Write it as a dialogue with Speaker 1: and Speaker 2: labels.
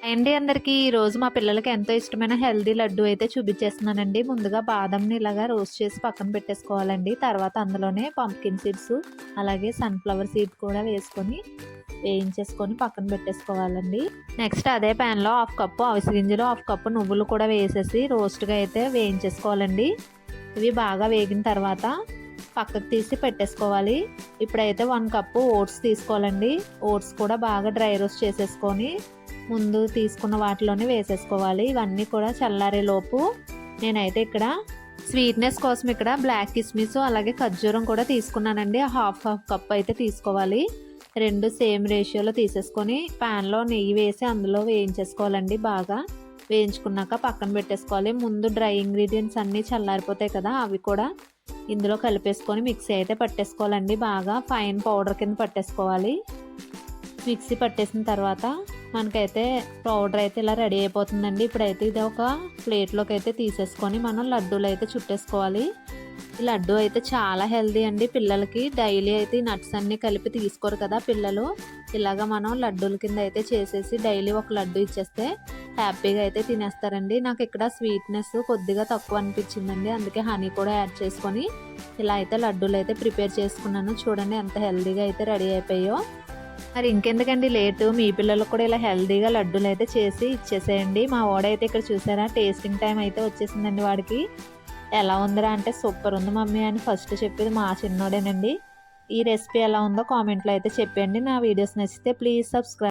Speaker 1: అండి అందరికీ ఈరోజు మా పిల్లలకి ఎంతో ఇష్టమైన హెల్దీ లడ్డు అయితే చూపించేస్తున్నానండి. ముందుగా బాదంని ఇలాగా రోస్ట్ చేసి పక్కన పెట్టేసుకోవాలండి. తర్వాత అందులోనే పంప్కిన్ సీడ్స్ అలాగే సన్ఫ్లవర్ సీడ్ కూడా వేసుకొని వేయించేసుకొని పక్కన పెట్టేసుకోవాలండి. నెక్స్ట్ అదే ప్యాన్లో హాఫ్ కప్పు అవిసె గింజలు, హాఫ్ కప్పు నువ్వులు కూడా వేసేసి రోస్ట్గా అయితే వేయించేసుకోవాలండి. ఇవి బాగా వేగిన తర్వాత పక్కకు తీసి పెట్టేసుకోవాలి. ఇప్పుడైతే 1 కప్పు ఓట్స్ తీసుకోవాలండి. ఓట్స్ కూడా బాగా డ్రై రోస్ట్ చేసేసుకొని ముందు తీసుకున్న వాటిలోనే వేసేసుకోవాలి. ఇవన్నీ కూడా చల్లారే లోపు నేనైతే ఇక్కడ స్వీట్నెస్ కోసం ఇక్కడ బ్లాక్ కిస్మిస్ అలాగే ఖర్జూరం కూడా తీసుకున్నానండి. హాఫ్ కప్ అయితే తీసుకోవాలి. రెండు సేమ్ రేషియోలో తీసేసుకొని ప్యాన్లో నెయ్యి వేసి అందులో వేయించేసుకోవాలండి. బాగా వేయించుకున్నాక పక్కన పెట్టేసుకోవాలి. ముందు డ్రై ఇంగ్రీడియంట్స్ అన్నీ చల్లారిపోతాయి కదా, అవి కూడా ఇందులో కలిపేసుకొని మిక్సీ అయితే పట్టేసుకోవాలండి. బాగా ఫైన్ పౌడర్ కింద పట్టేసుకోవాలి. మిక్సీ పట్టేసిన తర్వాత మనకైతే పౌడర్ అయితే ఇలా రెడీ అయిపోతుందండి. ఇప్పుడైతే ఇది ఒక ప్లేట్లోకి అయితే తీసేసుకొని మనం లడ్డూలు అయితే చుట్టేసుకోవాలి. ఈ లడ్డు అయితే చాలా హెల్దీ అండి. పిల్లలకి డైలీ అయితే ఈ నట్స్ అన్నీ కలిపి తీసుకోరు కదా పిల్లలు. ఇలాగా మనం లడ్డూల కింద అయితే చేసేసి డైలీ ఒక లడ్డు ఇచ్చేస్తే హ్యాపీగా అయితే తినేస్తారండి. నాకు ఇక్కడ స్వీట్నెస్ కొద్దిగా తక్కువ అనిపించిందండి, అందుకే హనీ కూడా యాడ్ చేసుకొని ఇలా అయితే లడ్డూలు అయితే ప్రిపేర్ చేసుకున్నాను. చూడండి ఎంత హెల్దీగా అయితే రెడీ అయిపోయాయో. మరి ఇంకెందుకండి లేటు, మీ పిల్లలకు కూడా ఇలా హెల్దీగా లడ్డూలు అయితే చేసి ఇచ్చేసేయండి. మా వాడైతే ఇక్కడ చూసారా టేస్టింగ్ టైం అయితే వచ్చేసిందండి. వాడికి ఎలా ఉందిరా అంటే సూపర్ ఉంది మమ్మీ అని ఫస్ట్ చెప్పేది మా చిన్నోడేనండి. ఈ రెసిపీ ఎలా ఉందో కామెంట్లో అయితే చెప్పండి. నా వీడియోస్ నచ్చితే ప్లీజ్ సబ్స్క్రైబ్.